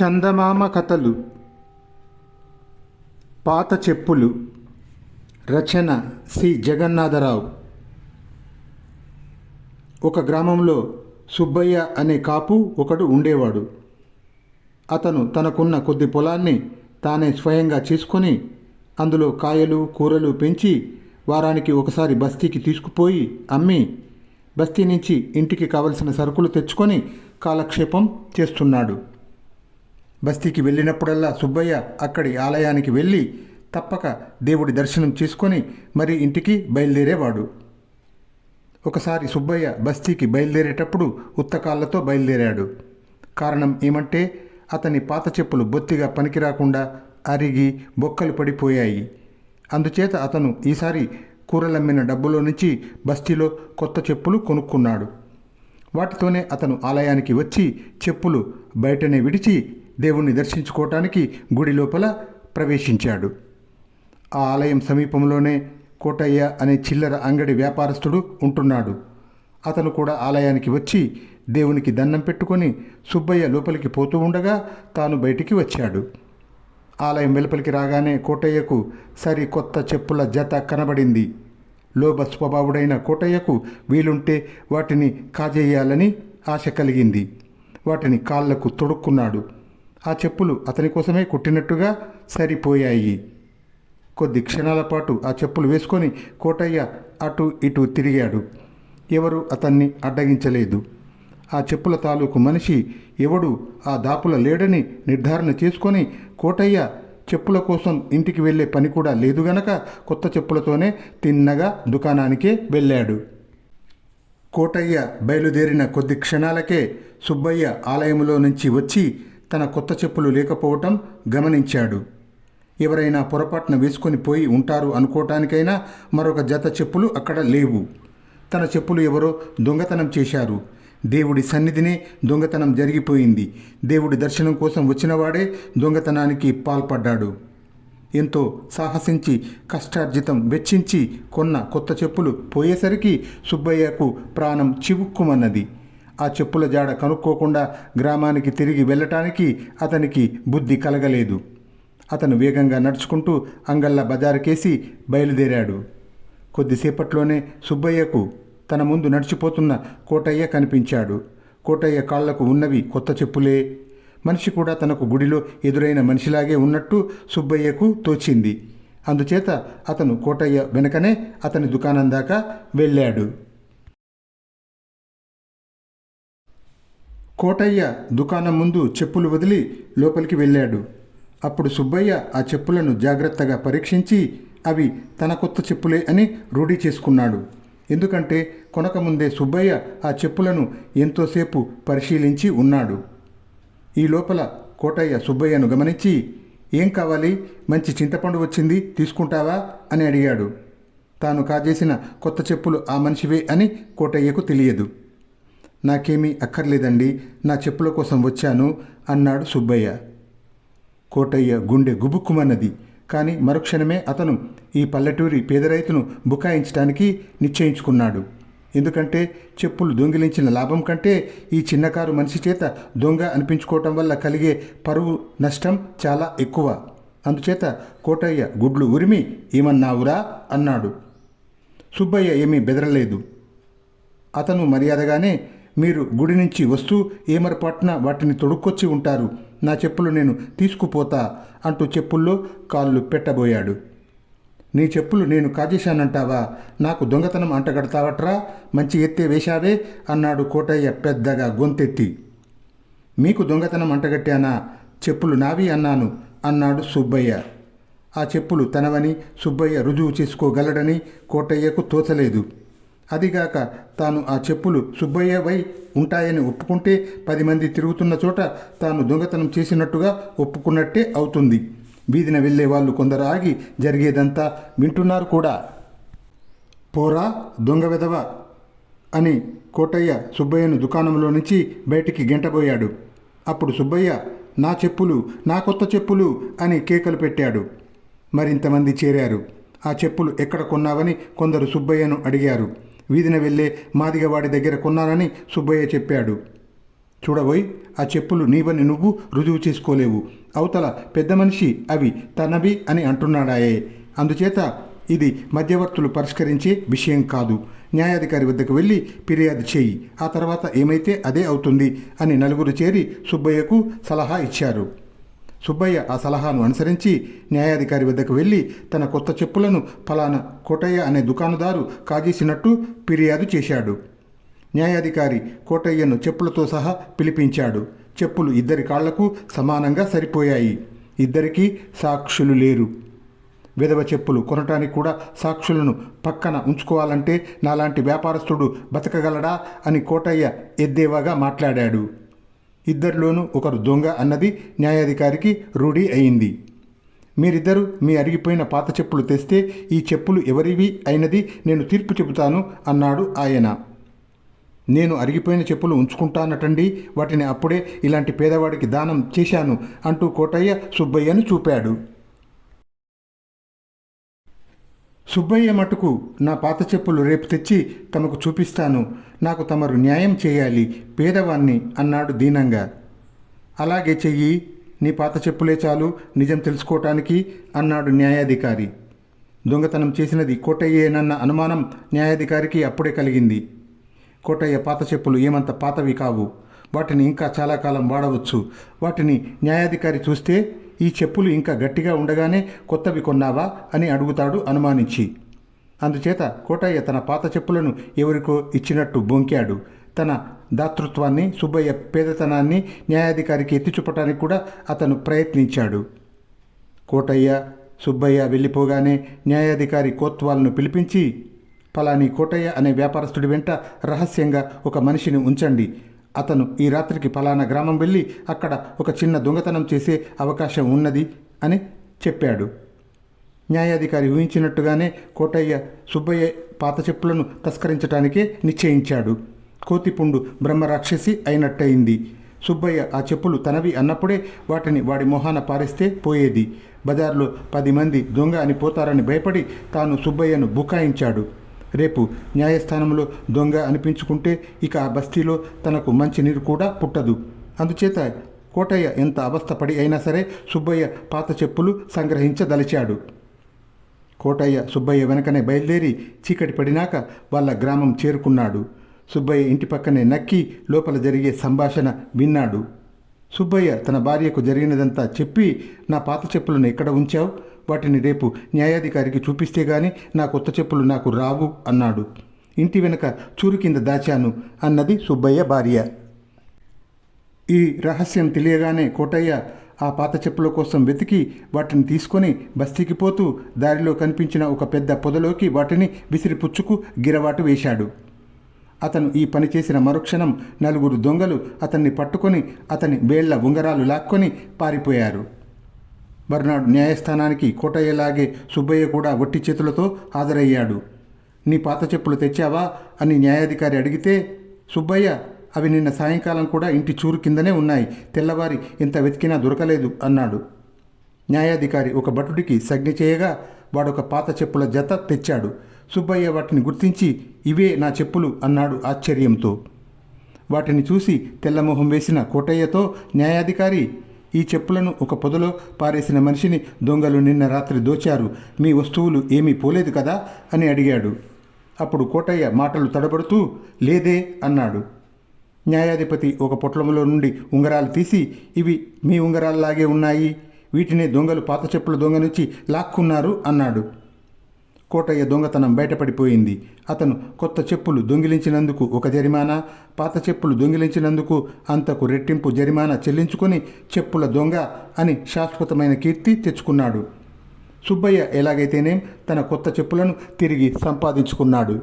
చందమామ కథలు. పాత చెప్పులు. రచన సి జగన్నాథరావు. ఒక గ్రామంలో సుబ్బయ్య అనే కాపు ఒకడు ఉండేవాడు. అతను తనకున్న కొద్ది పొలాన్ని తానే స్వయంగా చేసుకొని అందులో కాయలు కూరలు పెంచి వారానికి ఒకసారి బస్తీకి తీసుకుపోయి అమ్మి బస్తీ నుంచి ఇంటికి కావలసిన సరుకులు తెచ్చుకొని కాలక్షేపం చేస్తున్నాడు. బస్తీకి వెళ్ళినప్పుడల్లా సుబ్బయ్య అక్కడి ఆలయానికి వెళ్ళి తప్పక దేవుడి దర్శనం చేసుకొని మరి ఇంటికి బయలుదేరేవాడు. ఒకసారి సుబ్బయ్య బస్తీకి బయలుదేరేటప్పుడు ఉత్తకాళ్లతో బయలుదేరాడు. కారణం ఏమంటే అతని పాత చెప్పులు బొత్తిగా పనికిరాకుండా అరిగి బొక్కలు పడిపోయాయి. అందుచేత అతను ఈసారి కూరలమ్మిన డబ్బులో నుంచి బస్తీలో కొత్త చెప్పులు కొనుక్కున్నాడు. వాటితోనే అతను ఆలయానికి వచ్చి చెప్పులు బయటనే విడిచి దేవుణ్ణి దర్శించుకోవటానికి గుడి లోపల ప్రవేశించాడు. ఆ ఆలయం సమీపంలోనే కోటయ్య అనే చిల్లర అంగడి వ్యాపారస్తుడు ఉంటున్నాడు. అతను కూడా ఆలయానికి వచ్చి దేవునికి దండం పెట్టుకొని సుబ్బయ్య లోపలికి పోతూ ఉండగా తాను బయటికి వచ్చాడు. ఆలయం వెలుపలికి రాగానే కోటయ్యకు సరికొత్త చెప్పుల జత కనబడింది. లోభ స్వభావుడైన కోటయ్యకు వీలుంటే వాటిని కాజేయాలని ఆశ కలిగింది. వాటిని కాళ్లకు తొడుక్కున్నాడు. ఆ చెప్పులు అతని కోసమే కుట్టినట్టుగా సరిపోయాయి. కొద్ది క్షణాల పాటు ఆ చెప్పులు వేసుకొని కోటయ్య అటు ఇటు తిరిగాడు. ఎవరు అతన్ని అడ్డగించలేదు. ఆ చెప్పుల తాలూకు మనిషి ఎవడు ఆ దాపుల లేడని నిర్ధారణ చేసుకొని కోటయ్య చెప్పుల కోసం ఇంటికి వెళ్ళే పని కూడా లేదు గనక కొత్త చెప్పులతోనే తిన్నగా దుకాణానికే వెళ్ళాడు. కోటయ్య బయలుదేరిన కొద్ది క్షణాలకే సుబ్బయ్య ఆలయంలో నుంచి వచ్చి తన కొత్త చెప్పులు లేకపోవటం గమనించాడు. ఎవరైనా పొరపాటున వేసుకొని పోయి ఉంటారు అనుకోవటానికైనా మరొక జత చెప్పులు అక్కడ లేవు. తన చెప్పులు ఎవరో దొంగతనం చేశారు. దేవుడి సన్నిధినే దొంగతనం జరిగిపోయింది. దేవుడి దర్శనం కోసం వచ్చినవాడే దొంగతనానికి పాల్పడ్డాడు. ఎంతో సాహసించి కష్టార్జితం వెచ్చించి కొన్న కొత్త చెప్పులు పోయేసరికి సుబ్బయ్యకు ప్రాణం చివుక్కుమన్నది. ఆ చెప్పుల జాడ కనుక్కోకుండా గ్రామానికి తిరిగి వెళ్ళటానికి అతనికి బుద్ధి కలగలేదు. అతను వేగంగా నడుచుకుంటూ అంగళ్ళ బజారుకేసి బయలుదేరాడు. కొద్దిసేపట్లోనే సుబ్బయ్యకు తన ముందు నడిచిపోతున్న కోటయ్య కనిపించాడు. కోటయ్య కాళ్లకు ఉన్నవి కొత్త చెప్పులే. మనిషి కూడా తనకు గుడిలో ఎదురైన మనిషిలాగే ఉన్నట్టు సుబ్బయ్యకు తోచింది. అందుచేత అతను కోటయ్య వెనకనే అతని దుకాణం దాకా వెళ్ళాడు. కోటయ్య దుకాణం ముందు చెప్పులు వదిలి లోపలికి వెళ్ళాడు. అప్పుడు సుబ్బయ్య ఆ చెప్పులను జాగ్రత్తగా పరీక్షించి అవి తన కొత్త చెప్పులే అని రూఢీ చేసుకున్నాడు. ఎందుకంటే కొనకముందే సుబ్బయ్య ఆ చెప్పులను ఎంతోసేపు పరిశీలించి ఉన్నాడు. ఈ లోపల కోటయ్య సుబ్బయ్యను గమనించి, "ఏం కావాలి? మంచి చింతపండు వచ్చింది, తీసుకుంటావా?" అని అడిగాడు. తాను కాజేసిన కొత్త చెప్పులు ఆ మనిషివే అని కోటయ్యకు తెలియదు. "నాకేమీ అక్కర్లేదండి, నా చెప్పుల కోసం వచ్చాను" అన్నాడు సుబ్బయ్య. కోటయ్య గుండె గుబుక్కుమన్నది. కానీ మరుక్షణమే అతను ఈ పల్లెటూరి పేదరైతును బుకాయించడానికి నిశ్చయించుకున్నాడు. ఎందుకంటే చెప్పులు దొంగిలించిన లాభం కంటే ఈ చిన్నకారు మనిషి చేత దొంగ అనిపించుకోవటం వల్ల కలిగే పరువు నష్టం చాలా ఎక్కువ. అందుచేత కోటయ్య గుడ్లు ఉరిమి, "ఏమన్నావురా?" అన్నాడు. సుబ్బయ్య ఏమీ బెదరలేదు. అతను మర్యాదగానే, "మీరు గుడి నుంచి వస్తూ ఏమరపాటున వాటిని తొడుక్కొచ్చి ఉంటారు. నా చెప్పులు నేను తీసుకుపోతా" అంటూ చెప్పుల్లో కాళ్ళు పెట్టబోయాడు. "నీ చెప్పులు నేను కాజేశానంటావా? నాకు దొంగతనం అంటగడతావట్రా? మంచి ఎత్తే వేశావే" అన్నాడు కోటయ్య పెద్దగా గొంతెత్తి. "మీకు దొంగతనం అంటగట్టానా? చెప్పులు నావి అన్నాను" అన్నాడు సుబ్బయ్య. ఆ చెప్పులు తనవని సుబ్బయ్య రుజువు చేసుకోగలడని కోటయ్యకు తోచలేదు. అదిగాక తాను ఆ చెప్పులు సుబ్బయ్యవై ఉంటాయని ఒప్పుకుంటే 10 మంది తిరుగుతున్న చోట తాను దొంగతనం చేసినట్టుగా ఒప్పుకున్నట్టే అవుతుంది. వీధిన వెళ్ళే వాళ్ళు కొందరు ఆగి జరిగేదంతా వింటున్నారు కూడా. "పోరా దొంగ వెధవ" అని కోటయ్య సుబ్బయ్యను దుకాణంలో నుంచి బయటికి గెంటబోయాడు. అప్పుడు సుబ్బయ్య, "నా చెప్పులు, నా కొత్త చెప్పులు" అని కేకలు పెట్టాడు. మరింతమంది చేరారు. ఆ చెప్పులు ఎక్కడ కొన్నావని కొందరు సుబ్బయ్యను అడిగారు. వీధిన వెళ్ళే మాదిగవాడి దగ్గర కొన్నానని సుబ్బయ్య చెప్పాడు. చూడబోయ్, ఆ చెప్పులు నీవని నువ్వు రుజువు చేసుకోలేవు. అవతల పెద్ద మనిషి అవి తనవి అని అంటున్నాడాయే. అందుచేత ఇది మధ్యవర్తులు పరిష్కరించే విషయం కాదు. న్యాయాధికారి వద్దకు వెళ్ళి ఫిర్యాదు చేయి. ఆ తర్వాత ఏమైతే అదే అవుతుంది అని నలుగురు చేరి సుబ్బయ్యకు సలహా ఇచ్చారు. సుబ్బయ్య ఆ సలహాను అనుసరించి న్యాయాధికారి వద్దకు వెళ్ళి తన కొత్త చెప్పులను ఫలానా కోటయ్య అనే దుకాణదారు కాజేసినట్టు ఫిర్యాదు చేశాడు. న్యాయాధికారి కోటయ్యను చెప్పులతో సహా పిలిపించాడు. చెప్పులు ఇద్దరి కాళ్లకు సమానంగా సరిపోయాయి. ఇద్దరికీ సాక్షులు లేరు. విధవ చెప్పులు కొనటానికి కూడా సాక్షులను పక్కన ఉంచుకోవాలంటే నాలాంటి వ్యాపారస్తుడు బతకగలడా అని కోటయ్య ఎద్దేవాగా మాట్లాడాడు. ఇద్దరిలోనూ ఒకరు దొంగ అన్నది న్యాయాధికారికి రూఢి అయింది. మీరిద్దరూ మీ అరిగిపోయిన పాత చెప్పులు తెస్తే ఈ చెప్పులు ఎవరివి అయినది నేను తీర్పు చెబుతాను అన్నాడు ఆయన. నేను అరిగిపోయిన చెప్పులు ఉంచుకుంటానటండి, వాటిని అప్పుడే ఇలాంటి పేదవాడికి దానం చేశాను అంటూ కోటయ్య సుబ్బయ్యను చూపాడు. సుబ్బయ్య మటుకు నా పాత చెప్పులు రేపు తెచ్చి తమకు చూపిస్తాను, నాకు తమరు న్యాయం చేయాలి, పేదవాణ్ణి అన్నాడు దీనంగా. అలాగే చెయ్యి, నీ పాత చెప్పులే చాలు నిజం తెలుసుకోవటానికి అన్నాడు న్యాయాధికారి. దొంగతనం చేసినది కోటయ్యేనన్న అనుమానం న్యాయాధికారికి అప్పుడే కలిగింది. కోటయ్య పాత చెప్పులు ఏమంత పాతవి కావు, వాటిని ఇంకా చాలా కాలం వాడవచ్చు. వాటిని న్యాయాధికారి చూస్తే ఈ చెప్పులు ఇంకా గట్టిగా ఉండగానే కొత్తవి కొన్నావా అని అడుగుతాడు అనుమానించి. అందుచేత కోటయ్య తన పాత చెప్పులను ఎవరికో ఇచ్చినట్టు బొంకాడు. తన దాతృత్వాన్ని, సుబ్బయ్య పేదతనాన్ని న్యాయాధికారికి ఎత్తి చూపటానికి కూడా అతను ప్రయత్నించాడు. కోటయ్య, సుబ్బయ్య వెళ్ళిపోగానే న్యాయాధికారి కోత్వాలను పిలిపించి, ఫలాని కోటయ్య అనే వ్యాపారస్తుడి వెంట రహస్యంగా ఒక మనిషిని ఉంచండి. అతను ఈ రాత్రికి ఫలానా గ్రామం వెళ్ళి అక్కడ ఒక చిన్న దొంగతనం చేసే అవకాశం ఉన్నది అని చెప్పాడు. న్యాయాధికారి ఊహించినట్టుగానే కోటయ్య సుబ్బయ్య పాత చెప్పులను తస్కరించడానికే నిశ్చయించాడు. కోతిపుండు బ్రహ్మరాక్షసి అయినట్టయింది. సుబ్బయ్య ఆ చెప్పులు తనవి అన్నప్పుడే వాటిని వాడి మొహాన పారేస్తే పోయేది. బజార్లో 10 మంది దొంగ అని పోతారని భయపడి తాను సుబ్బయ్యను బుకాయించాడు. రేపు న్యాయస్థానంలో దొంగ అనిపించుకుంటే ఇక ఆ బస్తీలో తనకు మంచి నీరు కూడా పుట్టదు. అందుచేత కోటయ్య ఎంత అవస్థపడి అయినా సరే సుబ్బయ్య పాత చెప్పులు సంగ్రహించదలిచాడు. కోటయ్య సుబ్బయ్య వెనకనే బయలుదేరి చీకటి పడినాక వాళ్ళ గ్రామం చేరుకున్నాడు. సుబ్బయ్య ఇంటి పక్కనే నక్కి లోపల జరిగే సంభాషణ విన్నాడు. సుబ్బయ్య తన భార్యకు జరిగినదంతా చెప్పి, నా పాత చెప్పులను ఎక్కడ ఉంచావు, వాటిని రేపు న్యాయాధికారికి చూపిస్తే గాని నా కొత్త చెప్పులు నాకు రావు అన్నాడు. ఇంటి వెనుక చూరు కింద దాచాను అన్నది సుబ్బయ్య భార్య. ఈ రహస్యం తెలియగానే కోటయ్య ఆ పాత చెప్పుల కోసం వెతికి వాటిని తీసుకొని బస్తీకి పోతూ దారిలో కనిపించిన ఒక పెద్ద పొదలోకి వాటిని విసిరిపుచ్చుకు గిరవాటు వేశాడు. అతను ఈ పని చేసిన మరుక్షణం 4 దొంగలు అతన్ని పట్టుకొని అతని వేళ్ల ఉంగరాలు లాక్కొని పారిపోయారు. మర్నాడు న్యాయస్థానానికి కోటయ్యలాగే సుబ్బయ్య కూడా ఒట్టి చేతులతో హాజరయ్యాడు. నీ పాత చెప్పులు తెచ్చావా అని న్యాయాధికారి అడిగితే, సుబ్బయ్య అవి నిన్న సాయంకాలం కూడా ఇంటి చూరు కిందనే ఉన్నాయి, తెల్లవారి ఎంత వెతికినా దొరకలేదు అన్నాడు. న్యాయాధికారి ఒక భటుడికి సజ్ఞ చేయగా వాడొక పాత చెప్పుల జత తెచ్చాడు. సుబ్బయ్య వాటిని గుర్తించి, ఇవే నా చెప్పులు అన్నాడు ఆశ్చర్యంతో. వాటిని చూసి తెల్లమొహం వేసిన కోటయ్యతో న్యాయాధికారి, ఈ చెప్పులను ఒక పొదలో పారేసిన మనిషిని దొంగలు నిన్న రాత్రి దోచారు, మీ వస్తువులు ఏమీ పోలేదు కదా అని అడిగాడు. అప్పుడు కోటయ్య మాటలు తడబడుతూ లేదే అన్నాడు. న్యాయాధిపతి ఒక పొట్లంలో నుండి ఉంగరాలు తీసి, ఇవి మీ ఉంగరాల్లాగే ఉన్నాయి, వీటినే దొంగలు పాత చెప్పుల దొంగ నుంచి లాక్కున్నారు అన్నాడు. కోటయ్య దొంగతనం బయటపడిపోయింది. అతను కొత్త చెప్పులు దొంగిలించినందుకు ఒక జరిమానా, పాత చెప్పులు దొంగిలించినందుకు అంతకు రెట్టింపు జరిమానా చెల్లించుకొని చెప్పుల దొంగ అని శాశ్వతమైన కీర్తి తెచ్చుకున్నాడు. సుబ్బయ్య ఎలాగైతేనేం తన కొత్త చెప్పులను తిరిగి సంపాదించుకున్నాడు.